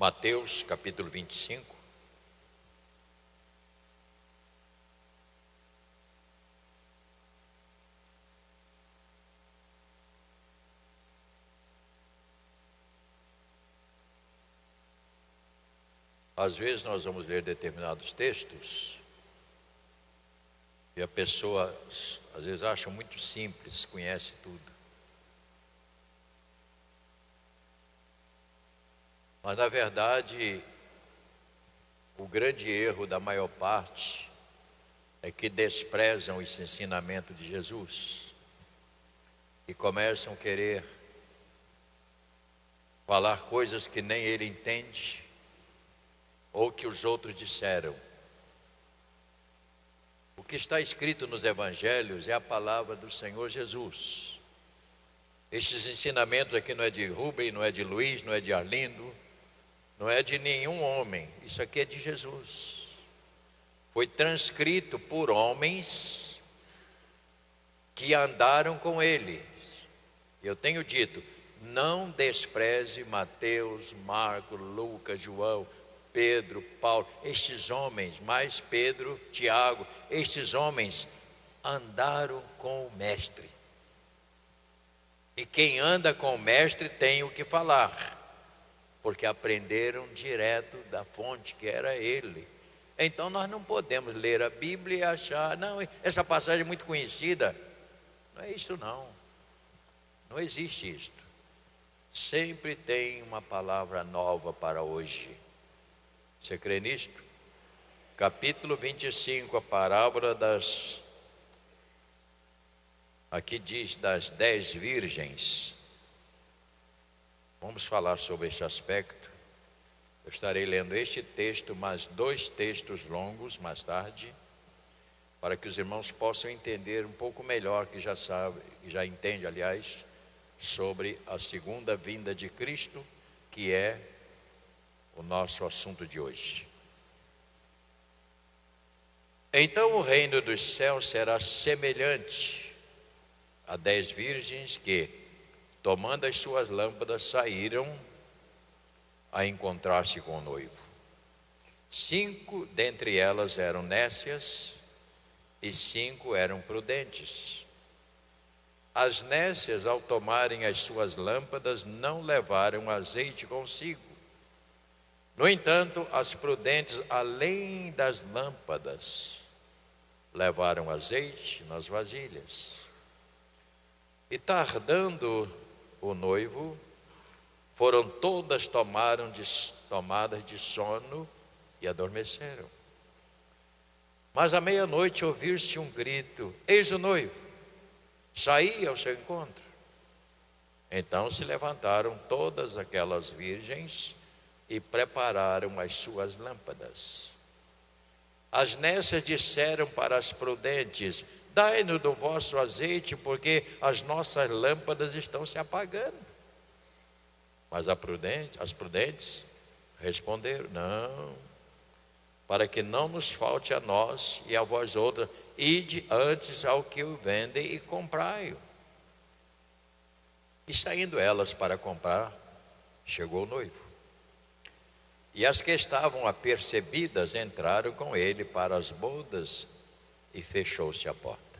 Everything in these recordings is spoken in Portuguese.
Mateus capítulo 25. Às vezes nós vamos ler determinados textos e a pessoa às vezes acha muito simples, conhece tudo. Mas na verdade, o grande erro da maior parte é que desprezam esse ensinamento de Jesus e começam a querer falar coisas que nem ele entende ou que os outros disseram. O que está escrito nos evangelhos é a palavra do Senhor Jesus. Estes ensinamentos aqui não é de Rubem, não é de Luiz, não é de Arlindo, não é de nenhum homem, isso aqui é de Jesus. Foi transcrito por homens que andaram com ele. Eu tenho dito, não despreze Mateus, Marcos, Lucas, João, Pedro, Paulo, estes homens, mais Pedro, Tiago, estes homens andaram com o mestre. E quem anda com o mestre tem o que falar, porque aprenderam direto da fonte que era ele. Então nós não podemos ler a Bíblia e achar, não, essa passagem é muito conhecida. Não é isso não. Não existe isto. Sempre tem uma palavra nova para hoje. Você crê nisto? Capítulo 25, a parábola aqui diz das 10 virgens. Vamos falar sobre este aspecto. Eu estarei lendo este texto, mais 2 textos longos mais tarde, para que os irmãos possam entender um pouco melhor, que já sabe, já entende, aliás, sobre a segunda vinda de Cristo, que é o nosso assunto de hoje. Então o reino dos céus será semelhante a 10 virgens que, tomando as suas lâmpadas, saíram a encontrar-se com o noivo. 5 dentre elas eram nécias e 5 eram prudentes. As nécias, ao tomarem as suas lâmpadas, não levaram azeite consigo. No entanto, as prudentes, além das lâmpadas, levaram azeite nas vasilhas. E tardando o noivo, foram todas tomadas de sono e adormeceram. Mas à meia-noite ouviu-se um grito: eis o noivo, saí ao seu encontro. Então se levantaram todas aquelas virgens e prepararam as suas lâmpadas. As nécias disseram para as prudentes: dai-nos do vosso azeite, porque as nossas lâmpadas estão se apagando. Mas as prudentes responderam: não, para que não nos falte a nós e a vós outras, ide antes ao que o vendem e comprai-o. E saindo elas para comprar, chegou o noivo. E as que estavam apercebidas entraram com ele para as bodas e fechou-se a porta.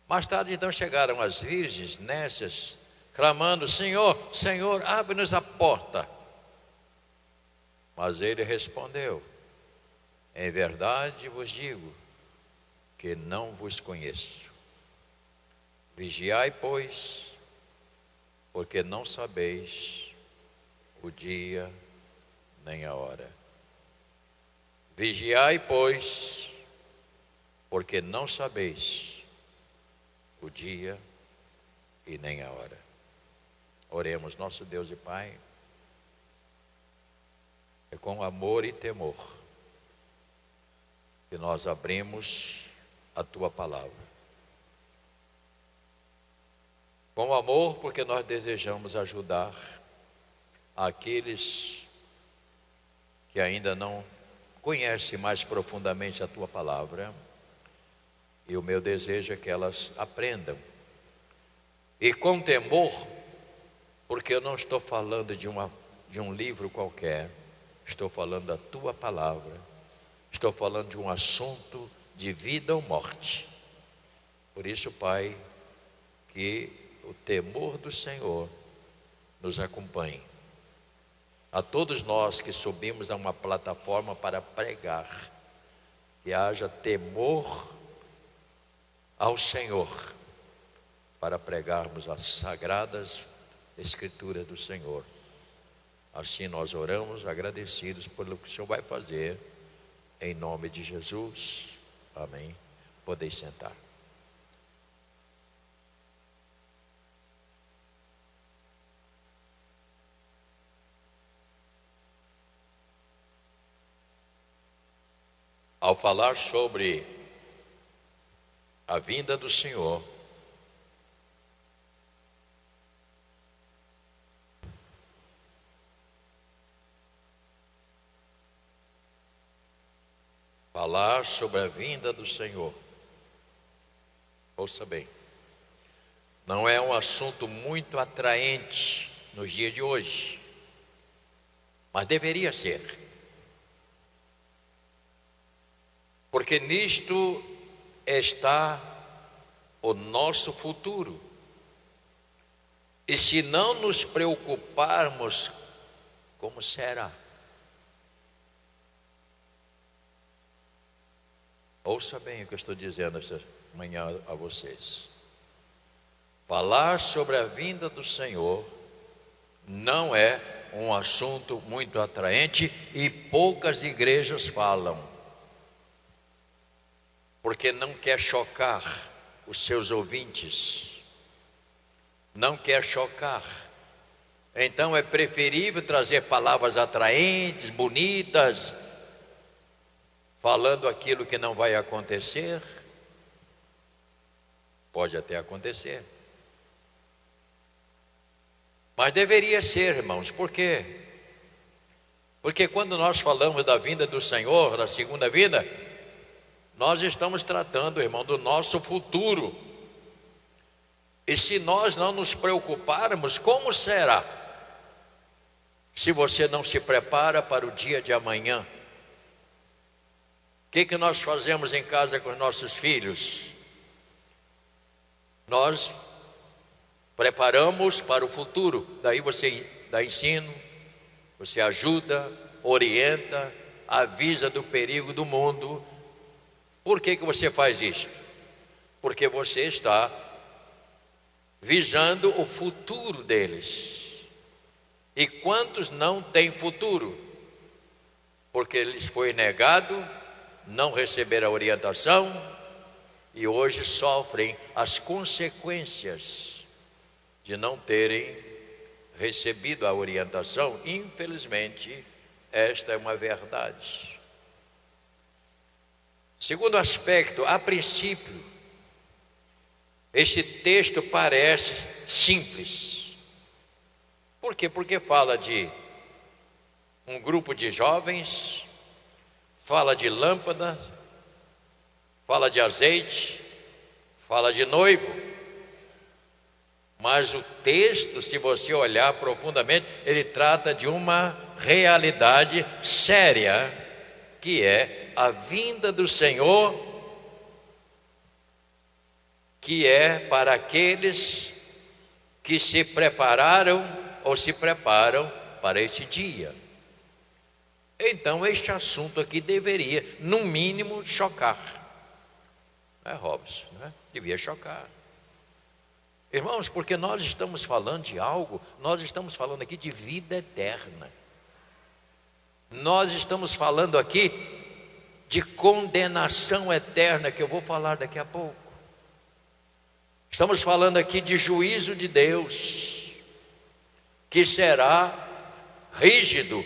Mais tarde então chegaram as virgens nécias, clamando: Senhor, Senhor, abre-nos a porta. Mas ele respondeu: em verdade vos digo que não vos conheço. Vigiai, pois, porque não sabeis o dia nem a hora. Vigiai, pois, porque não sabeis o dia e nem a hora. Oremos. Nosso Deus e Pai, é com amor e temor que nós abrimos a Tua palavra. Com amor, porque nós desejamos ajudar aqueles que ainda não conhecem mais profundamente a Tua palavra, e o meu desejo é que elas aprendam. E com temor, porque eu não estou falando de uma de um livro qualquer, estou falando da tua palavra, estou falando de um assunto de vida ou morte. Por isso, Pai, que o temor do Senhor nos acompanhe. A todos nós que subimos a uma plataforma para pregar, que haja temor ao Senhor para pregarmos as sagradas Escrituras do Senhor. Assim nós oramos agradecidos pelo que o Senhor vai fazer, em nome de Jesus. Amém. Podeis sentar. Ao falar sobre a vinda do Senhor, falar sobre a vinda do Senhor, ouça bem, não é um assunto muito atraente nos dias de hoje, mas deveria ser, porque nisto está o nosso futuro. E se não nos preocuparmos, como será? Ouça bem o que eu estou dizendo esta manhã a vocês. Falar sobre a vinda do Senhor não é um assunto muito atraente e poucas igrejas falam, porque não quer chocar os seus ouvintes, não quer chocar. Então é preferível trazer palavras atraentes, bonitas, falando aquilo que não vai acontecer. Pode até acontecer, mas deveria ser, irmãos. Por quê? Porque quando nós falamos da vinda do Senhor, da segunda vinda, nós estamos tratando, irmão, do nosso futuro. E se nós não nos preocuparmos, como será? Se você não se prepara para o dia de amanhã. O que nós fazemos em casa com os nossos filhos? Nós preparamos para o futuro. Daí você dá ensino, você ajuda, orienta, avisa do perigo do mundo. Por que você faz isto? Porque você está visando o futuro deles. E quantos não têm futuro? Porque lhes foi negado, não receberam a orientação e hoje sofrem as consequências de não terem recebido a orientação. Infelizmente, esta é uma verdade. Segundo aspecto, a princípio, este texto parece simples. Por quê? Porque fala de um grupo de jovens, fala de lâmpada, fala de azeite, fala de noivo. Mas o texto, se você olhar profundamente, ele trata de uma realidade séria, que é a vinda do Senhor, que é para aqueles que se prepararam ou se preparam para esse dia. Então este assunto aqui deveria, no mínimo, chocar. Não é, Robson? Não é? Devia chocar. Irmãos, porque nós estamos falando de algo, nós estamos falando aqui de vida eterna. Nós estamos falando aqui de condenação eterna, que eu vou falar daqui a pouco. Estamos falando aqui de juízo de Deus, que será rígido.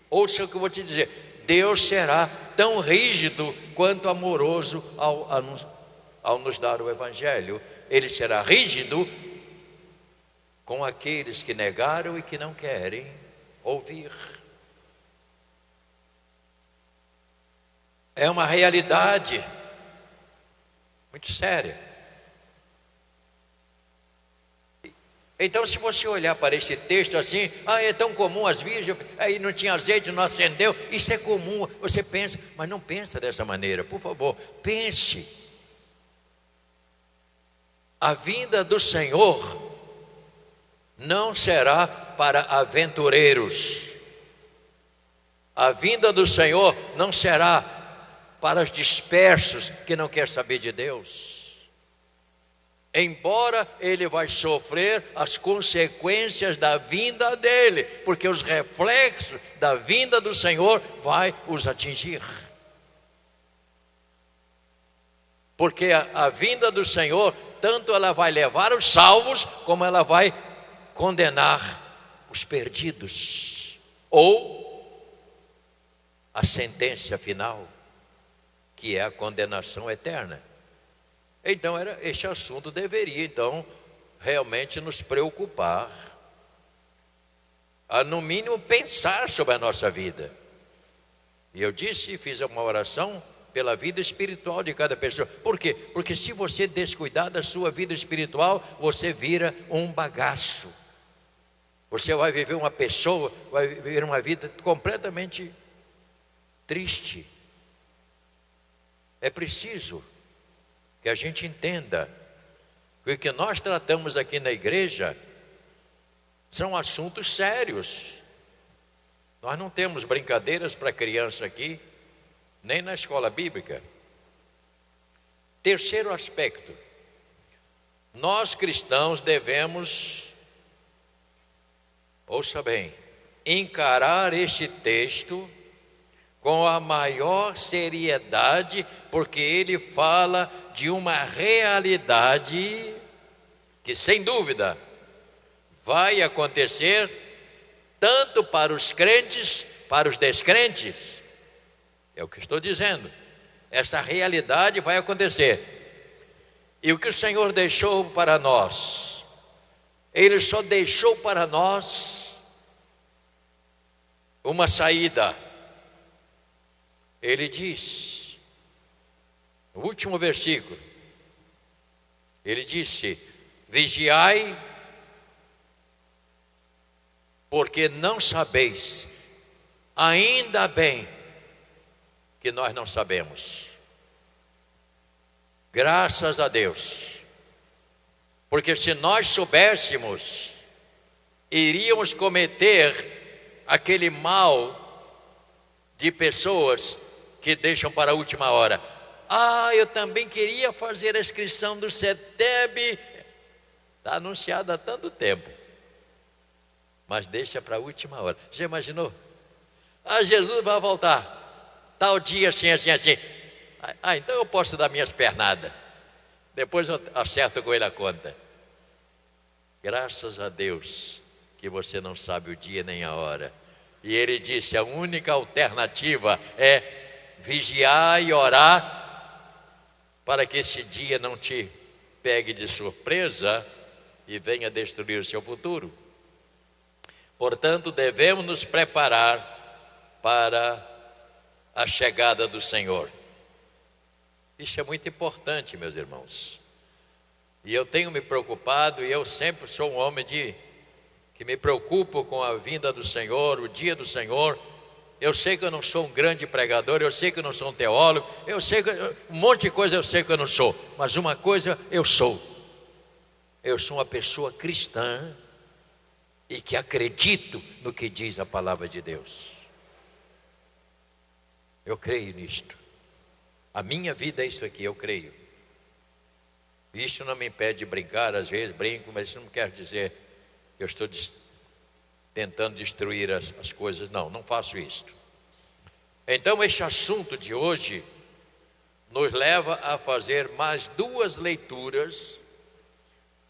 Ouça o que eu vou te dizer: Deus será tão rígido quanto amoroso ao nos dar o Evangelho. Ele será rígido com aqueles que negaram e que não querem ouvir. É uma realidade muito séria. Então, se você olhar para esse texto assim, é tão comum as virgens, aí não tinha azeite, não acendeu, isso é comum. Você pensa, mas não pensa dessa maneira, por favor, pense. A vinda do Senhor não será para aventureiros. A vinda do Senhor não será para os dispersos que não querem saber de Deus. Embora ele vai sofrer as consequências da vinda dele, porque os reflexos da vinda do Senhor vai os atingir. Porque a vinda do Senhor, tanto ela vai levar os salvos, como ela vai condenar os perdidos, ou a sentença final, que é a condenação eterna. Então, este assunto deveria, então, realmente nos preocupar, a no mínimo pensar sobre a nossa vida. E eu disse e fiz uma oração pela vida espiritual de cada pessoa. Por quê? Porque se você descuidar da sua vida espiritual, você vira um bagaço. Você vai viver vai viver uma vida completamente triste. É preciso que a gente entenda que o que nós tratamos aqui na igreja são assuntos sérios. Nós não temos brincadeiras para criança aqui, nem na escola bíblica. Terceiro aspecto, nós cristãos devemos, ouça bem, encarar este texto com a maior seriedade, porque ele fala de uma realidade que, sem dúvida, vai acontecer tanto para os crentes, para os descrentes. É o que estou dizendo. Essa realidade vai acontecer. E o que o Senhor deixou para nós? Ele só deixou para nós uma saída. Ele diz, no último versículo, ele disse: vigiai, porque não sabeis. Ainda bem que nós não sabemos. Graças a Deus. Porque se nós soubéssemos, iríamos cometer aquele mal de pessoas que deixam para a última hora. Eu também queria fazer a inscrição do CETEB. Está anunciado há tanto tempo, mas deixa para a última hora. Já imaginou? Jesus vai voltar tal dia, assim. Então eu posso dar minhas pernadas, depois eu acerto com ele a conta. Graças a Deus que você não sabe o dia nem a hora. E ele disse: a única alternativa é vigiar e orar, para que esse dia não te pegue de surpresa e venha destruir o seu futuro. Portanto, devemos nos preparar para a chegada do Senhor. Isso é muito importante, meus irmãos. E eu tenho me preocupado, e eu sempre sou um homem que me preocupo com a vinda do Senhor, o dia do Senhor. Eu sei que eu não sou um grande pregador, eu sei que eu não sou um teólogo, eu sei que um monte de coisa eu sei que eu não sou, mas uma coisa eu sou uma pessoa cristã e que acredito no que diz a palavra de Deus. Eu creio nisto. A minha vida é isso aqui, eu creio. Isso não me impede de brincar, às vezes brinco, mas isso não quer dizer que eu estou tentando destruir as coisas. Não faço isto. Então este assunto de hoje nos leva a fazer mais duas leituras,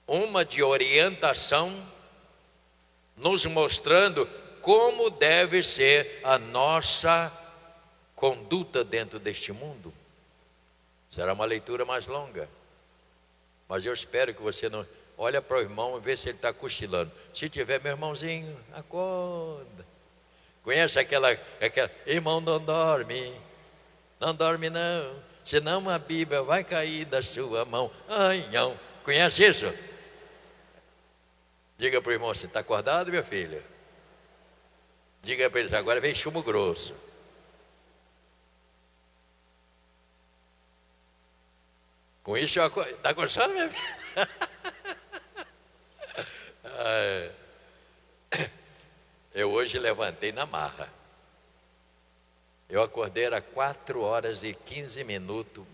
uma de orientação, nos mostrando como deve ser a nossa conduta dentro deste mundo. Será uma leitura mais longa, mas eu espero que você não olha para o irmão e vê se ele está cochilando. Se tiver, meu irmãozinho, acorda. Conhece aquela irmão, não dorme não, senão a Bíblia vai cair da sua mão. Ai, não. Conhece isso? Diga para o irmão, você está acordado, minha filha? Diga para eles, agora vem chumbo grosso. Com isso, está gostando, minha filha? Eu hoje levantei na marra. Eu acordei, era 4h15.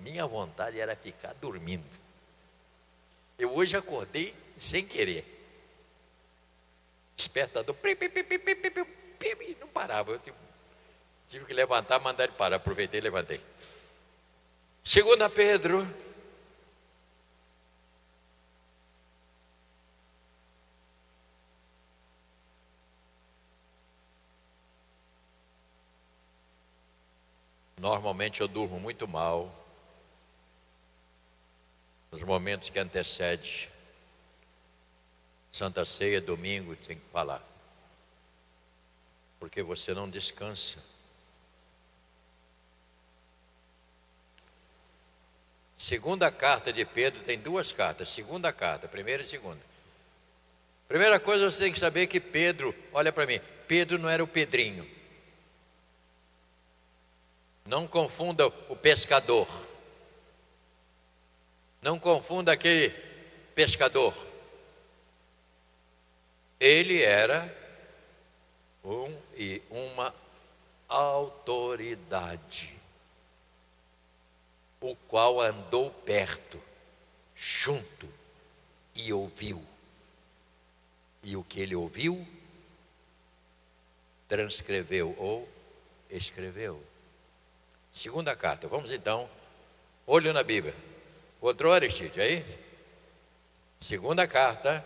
Minha vontade era ficar dormindo. Eu hoje acordei sem querer. Despertador, não parava. Eu tive que levantar, mandar ele parar. Aproveitei e levantei. 2 Pedro. Normalmente eu durmo muito mal nos momentos que antecedem Santa Ceia, domingo, tem que falar. Porque você não descansa. Segunda carta de Pedro tem 2 cartas. Segunda carta, primeira e segunda. Primeira coisa, você tem que saber que Pedro, olha para mim, Pedro não era o Pedrinho. Não confunda o pescador. Não confunda aquele pescador. Ele era uma autoridade, o qual andou perto, junto, e ouviu. E o que ele ouviu, transcreveu ou escreveu. Segunda carta, vamos então, olho na Bíblia. Encontrou, Aristide, aí? Segunda carta,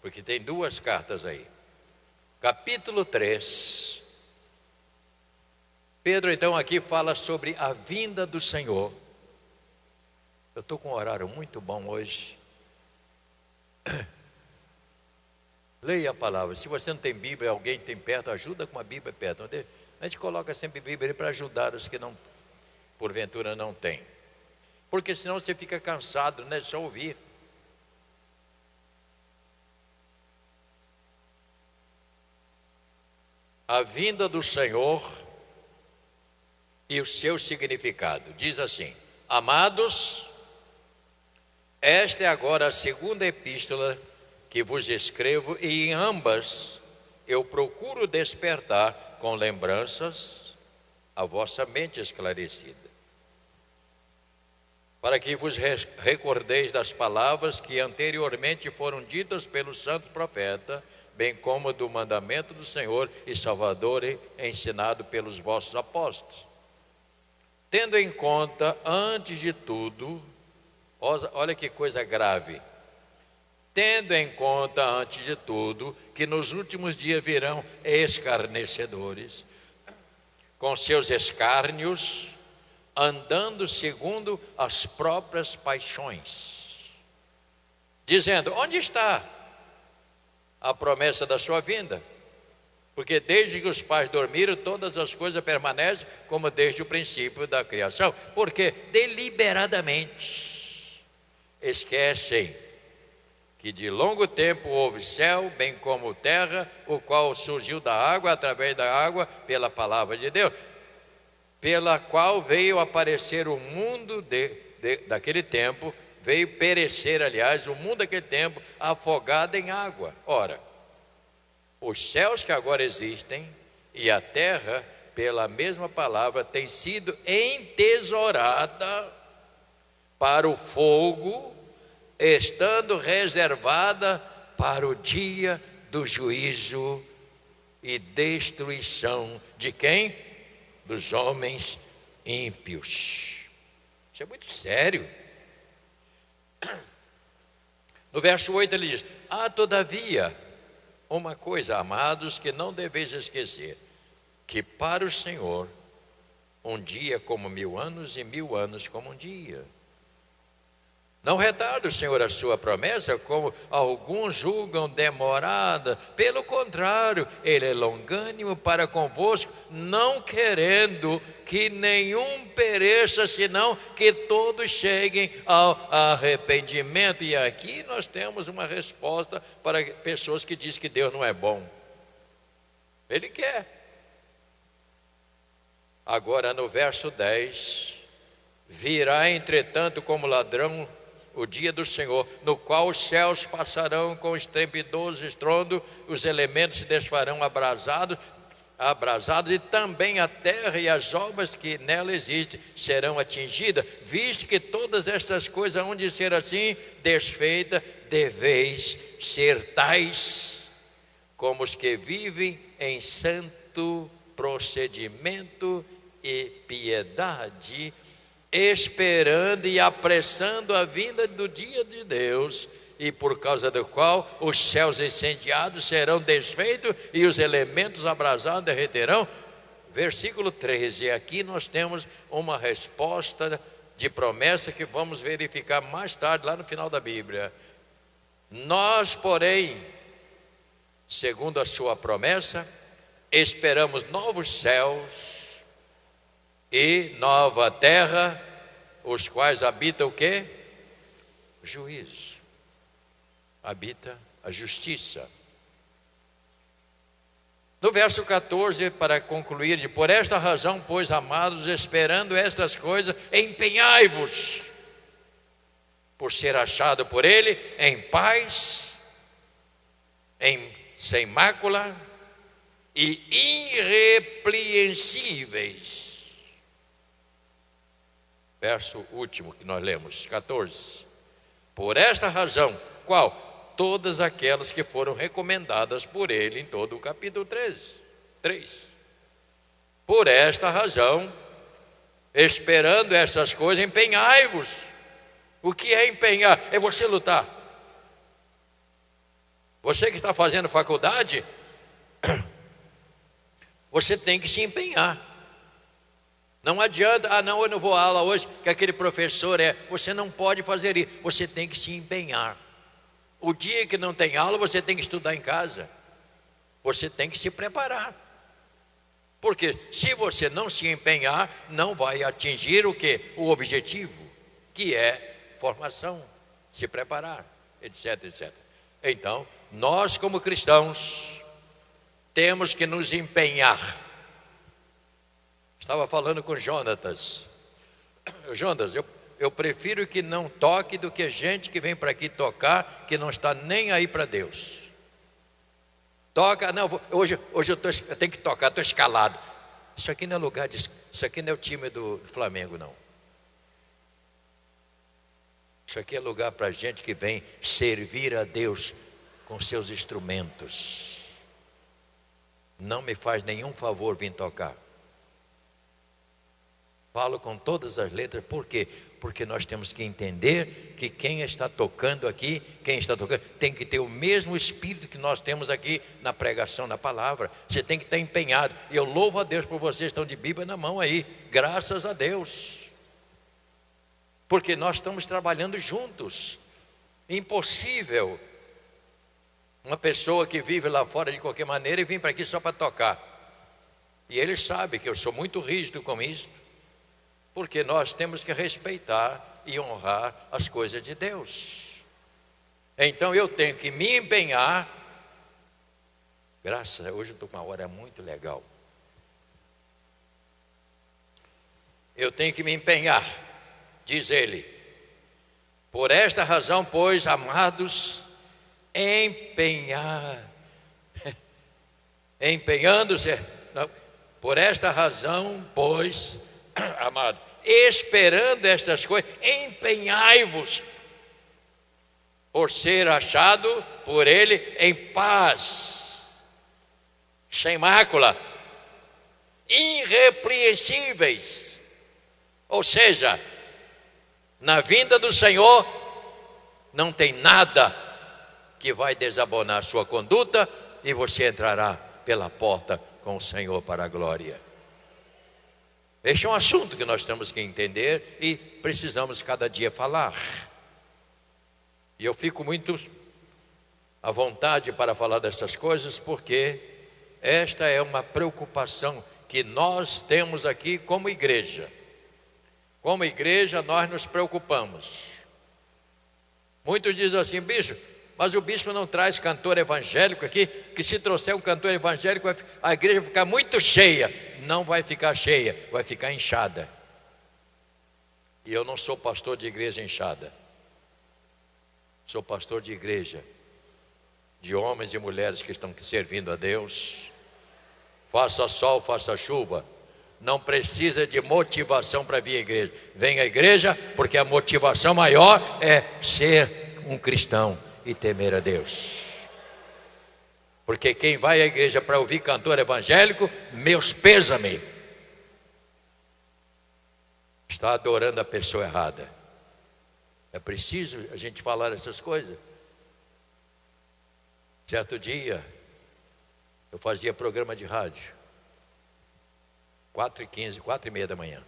porque tem 2 cartas aí. Capítulo 3. Pedro então aqui fala sobre a vinda do Senhor. Eu estou com um horário muito bom hoje. Leia a palavra. Se você não tem Bíblia, alguém tem perto, ajuda com a Bíblia perto. A gente coloca sempre Bíblia para ajudar os que não, porventura não têm. Porque senão você fica cansado, né? Só ouvir. A vinda do Senhor e o seu significado. Diz assim: amados, esta é agora a segunda epístola que vos escrevo, e em ambas eu procuro despertar com lembranças a vossa mente esclarecida, para que vos recordeis das palavras que anteriormente foram ditas pelos santos profetas, bem como do mandamento do Senhor e Salvador ensinado pelos vossos apóstolos. Tendo em conta, antes de tudo, olha que coisa grave, tendo em conta, antes de tudo, que nos últimos dias virão escarnecedores, com seus escárnios, andando segundo as próprias paixões, dizendo: onde está a promessa da sua vinda? Porque desde que os pais dormiram, todas as coisas permanecem como desde o princípio da criação. Porque deliberadamente esquecem que de longo tempo houve céu, bem como terra, o qual surgiu da água, através da água, pela palavra de Deus, pela qual veio aparecer o mundo daquele tempo, veio perecer, aliás, o mundo daquele tempo, afogado em água. Ora, os céus que agora existem e a terra, pela mesma palavra, tem sido entesourada para o fogo, estando reservada para o dia do juízo e destruição de quem? Dos homens ímpios. Isso é muito sério. No verso 8 ele diz: todavia, uma coisa, amados, que não deveis esquecer, que para o Senhor um dia como 1000 anos, e 1000 anos como um dia. Não retarda o Senhor a sua promessa, como alguns julgam demorada. Pelo contrário, Ele é longânimo para convosco, não querendo que nenhum pereça, senão que todos cheguem ao arrependimento. E aqui nós temos uma resposta para pessoas que dizem que Deus não é bom. Ele quer. Agora no verso 10, virá entretanto como ladrão o dia do Senhor, no qual os céus passarão com estrepitoso estrondo, os elementos se desfarão abrasados, e também a terra e as obras que nela existem serão atingidas, visto que todas estas coisas hão de ser assim desfeitas, deveis ser tais como os que vivem em santo procedimento e piedade, esperando e apressando a vinda do dia de Deus, e por causa do qual os céus incendiados serão desfeitos e os elementos abrasados derreterão. Versículo 13, aqui nós temos uma resposta de promessa que vamos verificar mais tarde lá no final da Bíblia. Nós, porém, segundo a sua promessa, esperamos novos céus e nova terra, os quais habitam o quê? Juízo. Habita a justiça. No verso 14, para concluir, por esta razão, pois, amados, esperando estas coisas, empenhai-vos por ser achado por Ele em paz, sem mácula e irrepreensíveis. Verso último que nós lemos, 14. Por esta razão, qual? Todas aquelas que foram recomendadas por ele em todo o capítulo 3. Por esta razão, esperando estas coisas, empenhai-vos. O que é empenhar? É você lutar. Você que está fazendo faculdade, você tem que se empenhar. Não adianta, eu não vou à aula hoje, que aquele professor você não pode fazer isso, você tem que se empenhar. O dia que não tem aula, você tem que estudar em casa, você tem que se preparar, porque se você não se empenhar, não vai atingir o quê? O objetivo, que é formação, se preparar, etc, etc. Então, nós como cristãos, temos que nos empenhar. Estava falando com Jonatas. Jonatas, eu prefiro que não toque do que gente que vem para aqui tocar, que não está nem aí para Deus. Toca, não, hoje eu tenho que tocar, estou escalado. Isso aqui não é lugar isso aqui não é o time do Flamengo, não. Isso aqui é lugar para gente que vem servir a Deus com seus instrumentos. Não me faz nenhum favor vir tocar. Falo com todas as letras, por quê? Porque nós temos que entender que quem está tocando aqui, tem que ter o mesmo espírito que nós temos aqui na pregação, na palavra. Você tem que estar empenhado. E eu louvo a Deus por vocês que estão de Bíblia na mão aí, graças a Deus. Porque nós estamos trabalhando juntos. Impossível uma pessoa que vive lá fora de qualquer maneira e vir para aqui só para tocar. E ele sabe que eu sou muito rígido com isso. Porque nós temos que respeitar e honrar as coisas de Deus. Então eu tenho que me empenhar. Graças a Deus, hoje eu estou com uma hora muito legal. Eu tenho que me empenhar, diz ele. Por esta razão, pois, amados, empenhando-se. Por esta razão, pois, amado, esperando estas coisas, empenhai-vos por ser achado por ele em paz, sem mácula, irrepreensíveis. Ou seja, na vinda do Senhor não tem nada que vai desabonar sua conduta e você entrará pela porta com o Senhor para a glória. Este é um assunto que nós temos que entender e precisamos cada dia falar. E eu fico muito à vontade para falar dessas coisas, porque esta é uma preocupação que nós temos aqui como igreja. Como igreja, nós nos preocupamos. Muitos dizem assim: bispo, mas o bispo não traz cantor evangélico aqui, que se trouxer um cantor evangélico, a igreja vai ficar muito cheia. Não vai ficar cheia, vai ficar inchada. E eu não sou pastor de igreja inchada. Sou pastor de igreja, de homens e mulheres que estão servindo a Deus. Faça sol, faça chuva, não precisa de motivação para vir à igreja. Vem à igreja porque a motivação maior é ser um cristão e temer a Deus. Porque quem vai à igreja para ouvir cantor evangélico, meus pêsame, está adorando a pessoa errada. É preciso a gente falar essas coisas. Certo dia, eu fazia programa de rádio, 4h15, 4h30 da manhã.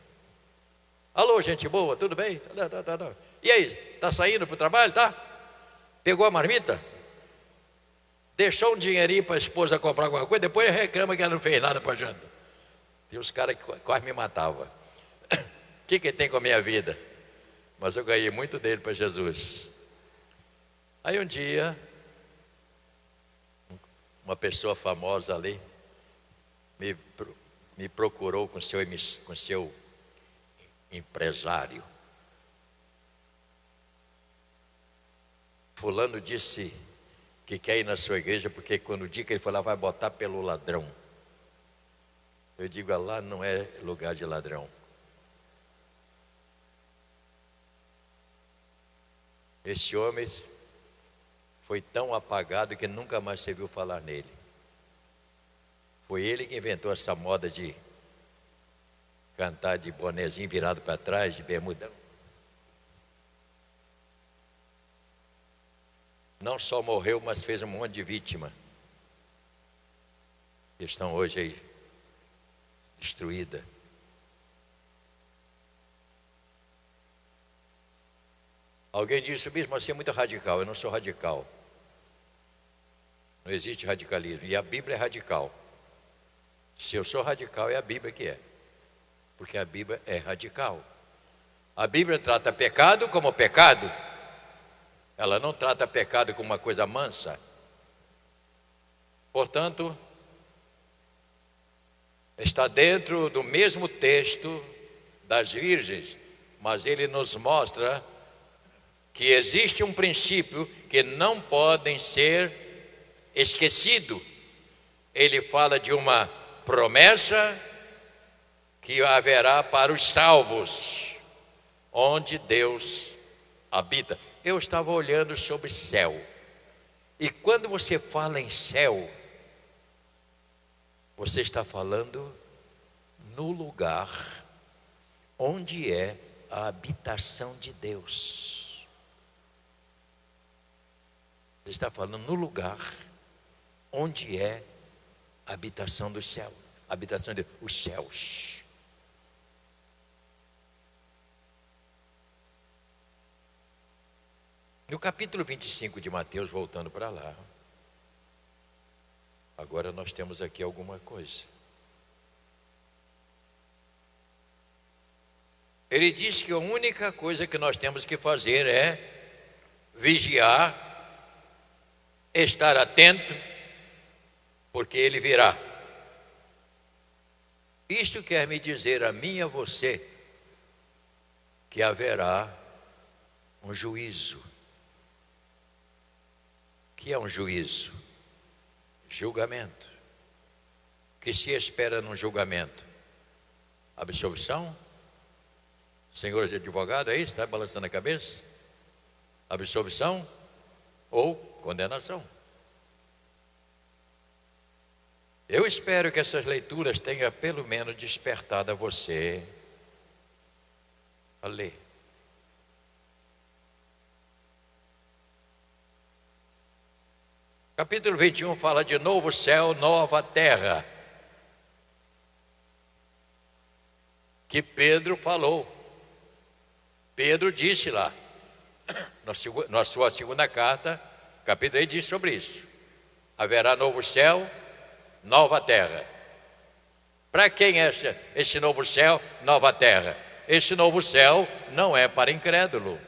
Alô, gente boa, tudo bem? Tá. E aí, tá saindo para o trabalho, tá? Pegou a marmita? Deixou um dinheirinho para a esposa comprar alguma coisa, depois reclama que ela não fez nada para a janta. E os caras que quase me matavam. O que tem com a minha vida? Mas eu ganhei muito dele para Jesus. Aí um dia, uma pessoa famosa ali me procurou com seu empresário. Fulano disse que quer ir na sua igreja, porque quando o dia que ele for lá, vai botar pelo ladrão. Eu digo: lá não é lugar de ladrão. Esse homem foi tão apagado que nunca mais se viu falar nele. Foi ele que inventou essa moda de cantar de bonezinho virado para trás, de bermudão. Não só morreu, mas fez um monte de vítima, que estão hoje aí destruídas. Alguém disse: bispo, mas você é muito radical. Eu não sou radical. Não existe radicalismo. E a Bíblia é radical. Se eu sou radical, é a Bíblia que é. Porque a Bíblia é radical. A Bíblia trata pecado como pecado. Ela não trata pecado como uma coisa mansa. Portanto, está dentro do mesmo texto das virgens, mas ele nos mostra que existe um princípio que não podem ser esquecido. Ele fala de uma promessa que haverá para os salvos, onde Deus habita. Eu estava olhando sobre céu, e quando você fala em céu, você está falando no lugar onde é a habitação de Deus. Você está falando no lugar onde é a habitação do céu, a habitação de Deus, os céus. No capítulo 25 de Mateus, voltando para lá, agora nós temos aqui alguma coisa. Ele diz que a única coisa que nós temos que fazer é vigiar, estar atento, porque ele virá. Isto quer me dizer a mim e a você que haverá um juízo. O que é um juízo? Julgamento. O que se espera num julgamento? Absolvição? Senhores de advogado, é isso? Está balançando a cabeça? Absolvição ou condenação? Eu espero que essas leituras tenham pelo menos despertado a você a ler. Capítulo 21 fala de novo céu, nova terra, que Pedro falou. Pedro disse lá: na sua segunda carta, capítulo 3, diz sobre isso. Haverá novo céu, nova terra. Para quem é esse novo céu, nova terra? Esse novo céu não é para incrédulo.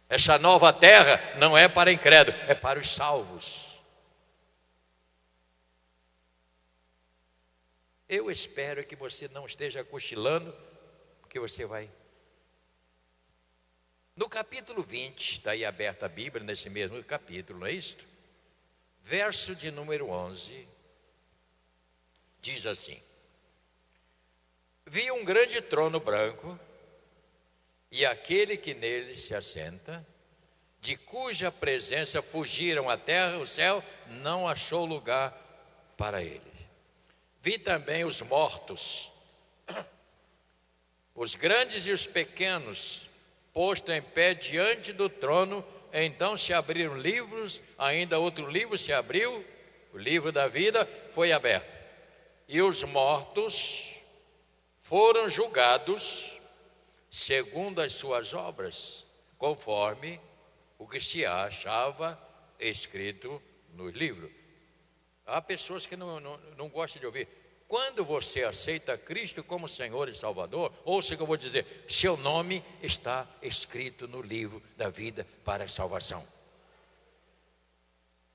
Essa nova terra não é para incrédulo, é para os salvos. Eu espero que você não esteja cochilando, porque você vai. No capítulo 20, está aí aberta a Bíblia, nesse mesmo capítulo, não é isto? Verso de número 11, diz assim: Vi um grande trono branco, e aquele que nele se assenta, de cuja presença fugiram a terra e o céu, não achou lugar para ele. Vi também os mortos, os grandes e os pequenos, postos em pé diante do trono. Então se abriram livros, ainda outro livro se abriu, o livro da vida foi aberto. E os mortos foram julgados segundo as suas obras, conforme o que se achava escrito no livro. Há pessoas que não gostam de ouvir. Quando você aceita Cristo como Senhor e Salvador, ouça o que eu vou dizer: seu nome está escrito no livro da vida para a salvação.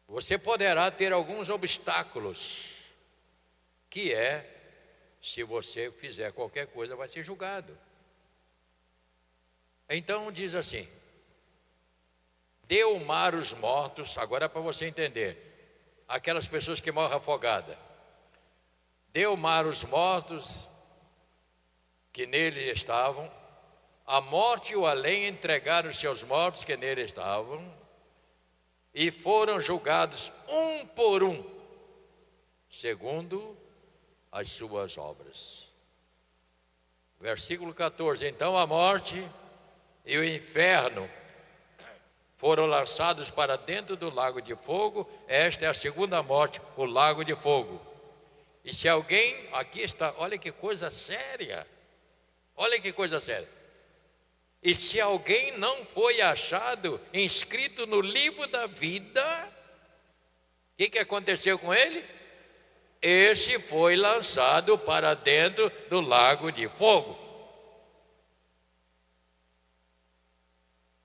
Você poderá ter alguns obstáculos, que é, se você fizer qualquer coisa, vai ser julgado. Então diz assim: deu o mar os mortos, agora é para você entender, aquelas pessoas que morrem afogadas. Deu o mar os mortos que nele estavam, a morte e o além entregaram os seus mortos que nele estavam, e foram julgados um por um, segundo as suas obras. Versículo 14: Então a morte e o inferno foram lançados para dentro do lago de fogo. Esta é a segunda morte, o lago de fogo. E se alguém, aqui está, olha que coisa séria, olha que coisa séria. E se alguém não foi achado inscrito no livro da vida, o que aconteceu com ele? Esse foi lançado para dentro do lago de fogo.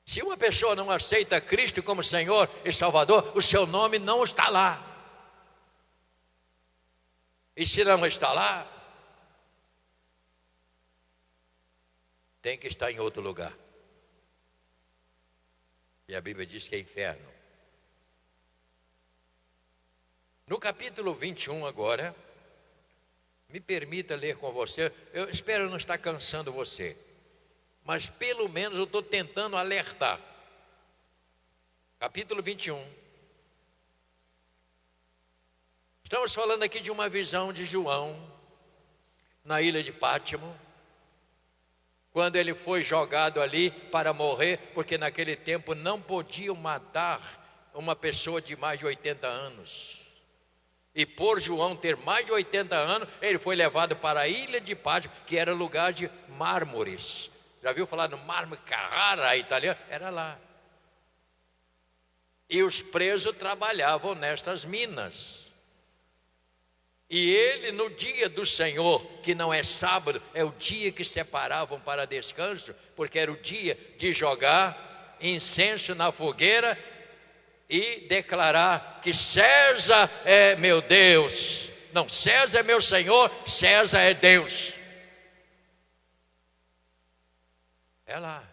Se uma pessoa não aceita Cristo como Senhor e Salvador, o seu nome não está lá. E se não está lá, tem que estar em outro lugar. E a Bíblia diz que é inferno. No capítulo 21 agora, me permita ler com você. Eu espero não estar cansando você, mas pelo menos eu estou tentando alertar. Capítulo 21. Estamos falando aqui de uma visão de João na ilha de Pátimo, quando ele foi jogado ali para morrer, porque naquele tempo não podiam matar uma pessoa de mais de 80 anos. E por João ter mais de 80 anos, ele foi levado para a ilha de Pátimo, que era lugar de mármores. Já viu falar no mármore Carrara italiano? Era lá. E os presos trabalhavam nestas minas. E ele, no dia do Senhor, que não é sábado, é o dia que separavam para descanso, porque era o dia de jogar incenso na fogueira e declarar que César é meu Deus. Não, César é meu Senhor, César é Deus. É lá.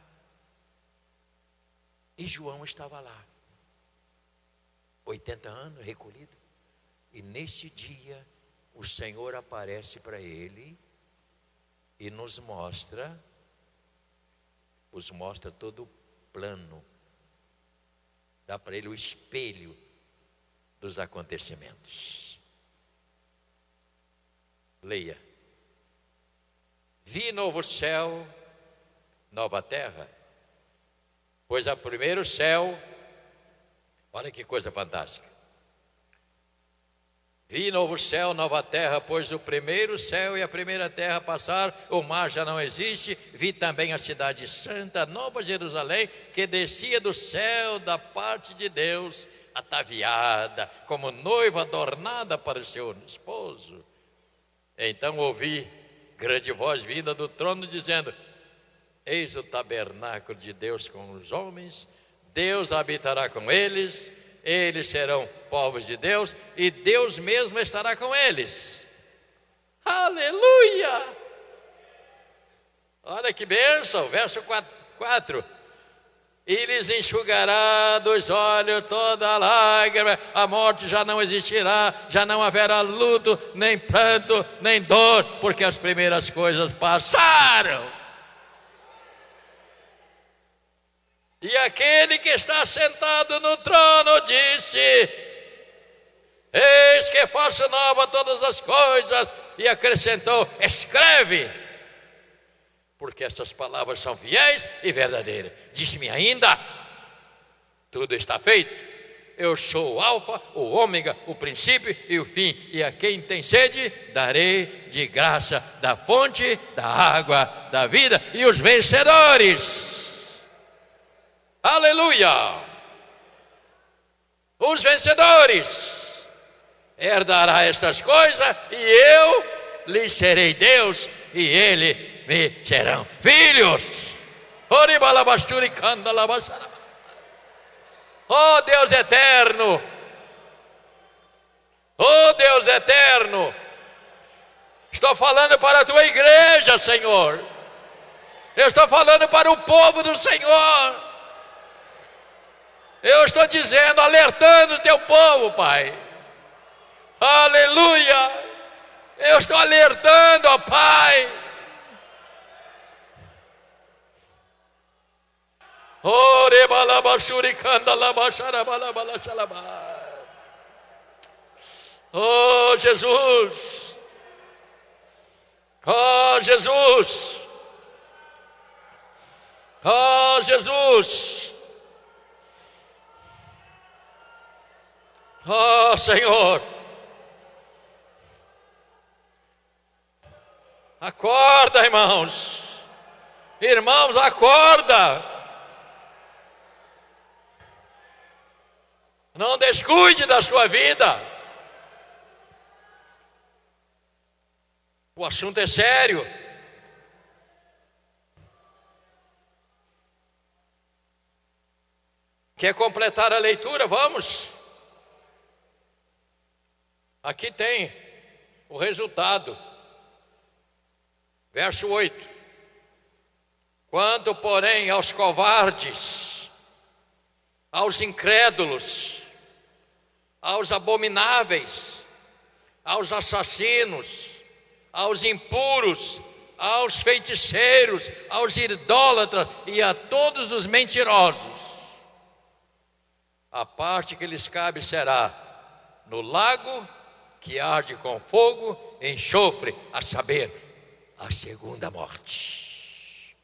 E João estava lá, 80 anos recolhido. E neste dia o Senhor aparece para ele e nos mostra todo o plano, dá para ele o espelho dos acontecimentos. Leia. Vi novo céu, nova terra, pois o primeiro céu, olha que coisa fantástica, Vi novo céu, nova terra, pois o primeiro céu e a primeira terra passaram, o mar já não existe. Vi também a cidade santa, Nova Jerusalém, que descia do céu da parte de Deus, ataviada como noiva adornada para o seu esposo. Então ouvi grande voz vinda do trono dizendo: eis o tabernáculo de Deus com os homens, Deus habitará com eles, eles serão povos de Deus e Deus mesmo estará com eles. Aleluia! Olha que bênção, verso 4. E lhes enxugará dos olhos toda lágrima, a morte já não existirá, já não haverá luto, nem pranto, nem dor, porque as primeiras coisas passaram. E aquele que está sentado no trono disse: eis que faço nova todas as coisas. E acrescentou: escreve, porque essas palavras são fiéis e verdadeiras. Diz-me ainda: tudo está feito. Eu sou o alfa, o ômega, o princípio e o fim. E a quem tem sede, darei de graça da fonte da água da vida. E os vencedores, aleluia, os vencedores herdará estas coisas, e eu lhes serei Deus, e ele me serão filhos. Oh Deus eterno, oh Deus eterno, estou falando para a tua igreja, Senhor. Eu estou falando para o povo do Senhor. Eu estou dizendo, alertando o teu povo, Pai. Aleluia. Eu estou alertando, ó Pai. Oh Jesus. Oh Jesus. Oh Jesus. Oh Senhor, acorda, irmãos. Irmãos, acorda. Não descuide da sua vida. O assunto é sério. Quer completar a leitura? Vamos. Aqui tem o resultado. Verso 8. Quanto, porém, aos covardes, aos incrédulos, aos abomináveis, aos assassinos, aos impuros, aos feiticeiros, aos idólatras e a todos os mentirosos, a parte que lhes cabe será no lago que arde com fogo, enxofre, a saber, a segunda morte.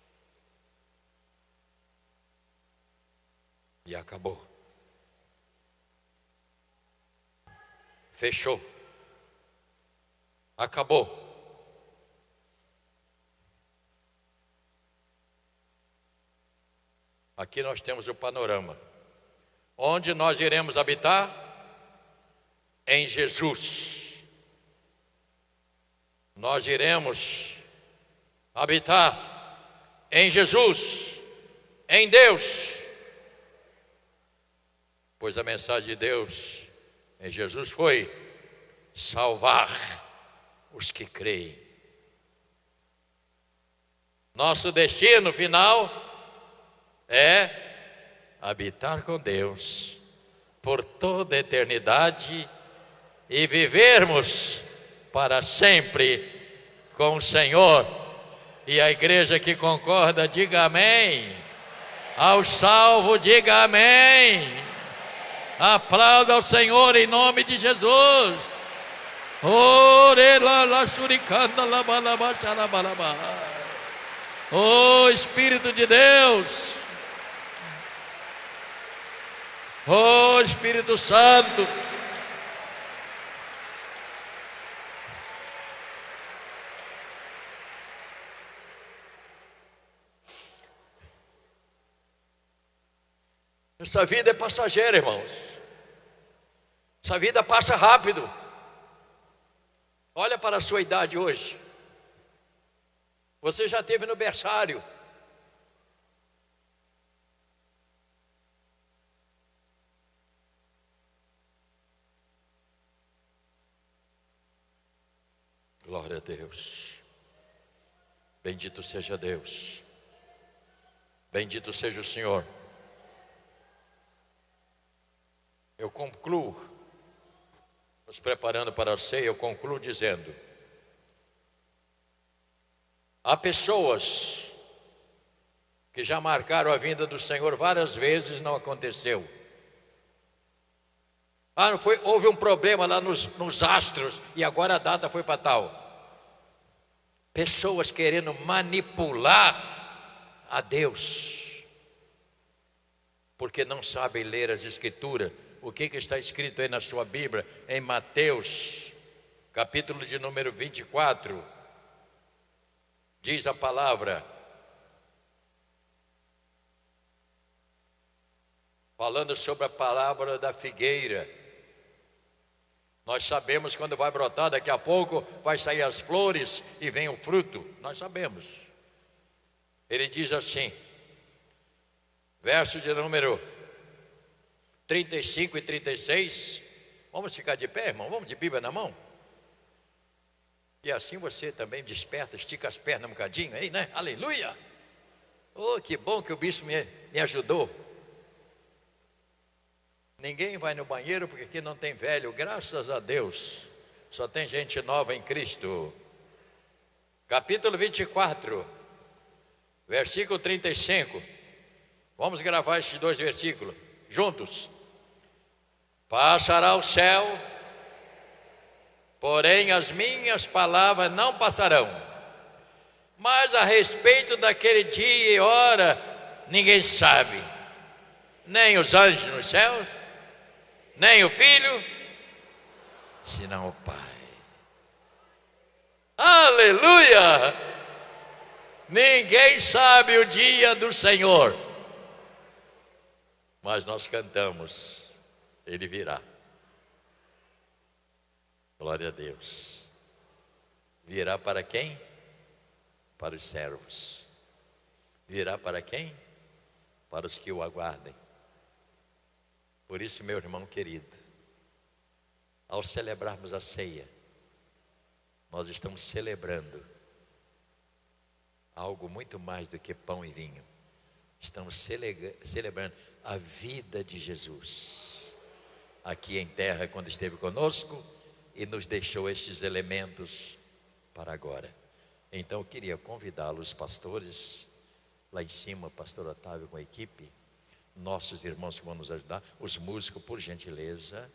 E acabou. Fechou. Acabou. Aqui nós temos o panorama. Onde nós iremos habitar? Em Jesus. Nós iremos habitar em Jesus, em Deus, pois a mensagem de Deus em Jesus foi salvar os que creem. Nosso destino final é habitar com Deus por toda a eternidade e vivermos para sempre com o Senhor. E a igreja que concorda, diga amém. Ao salvo, diga amém. Aplauda ao Senhor em nome de Jesus. Oh Espírito de Deus, oh Espírito Santo, Essa vida é passageira, irmãos. Essa vida passa rápido. Olha para a sua idade hoje. Você já esteve no berçário. Glória a Deus. Bendito seja Deus. Bendito seja o Senhor. Eu concluo, nos preparando para a ceia, eu concluo dizendo: há pessoas que já marcaram a vinda do Senhor várias vezes, não aconteceu. Não foi, houve um problema lá nos astros e agora a data foi para tal. Pessoas querendo manipular a Deus, porque não sabem ler as Escrituras. O que está escrito aí na sua Bíblia, em Mateus, capítulo de número 24, diz a palavra, falando sobre a palavra da figueira. Nós sabemos quando vai brotar, daqui a pouco vai sair as flores e vem o fruto, nós sabemos. Ele diz assim, verso de número 35 e 36, vamos ficar de pé, irmão, vamos de Bíblia na mão. E assim você também desperta, estica as pernas um bocadinho aí, né? Aleluia! Oh, que bom que o bispo me ajudou. Ninguém vai no banheiro porque aqui não tem velho, graças a Deus. Só tem gente nova em Cristo. Capítulo 24, versículo 35. Vamos gravar esses dois versículos juntos. Passará o céu, porém as minhas palavras não passarão. Mas a respeito daquele dia e hora, ninguém sabe, nem os anjos nos céus, nem o Filho, senão o Pai. Aleluia! Ninguém sabe o dia do Senhor, mas nós cantamos, Ele virá. Glória a Deus. Virá para quem? Para os servos. Virá para quem? Para os que o aguardem. Por isso, meu irmão querido, ao celebrarmos a ceia, nós estamos celebrando algo muito mais do que pão e vinho. Estamos celebrando a vida de Jesus aqui em terra, quando esteve conosco e nos deixou estes elementos para agora. Então eu queria convidá-los, pastores, lá em cima, pastor Otávio com a equipe, nossos irmãos que vão nos ajudar, os músicos, por gentileza.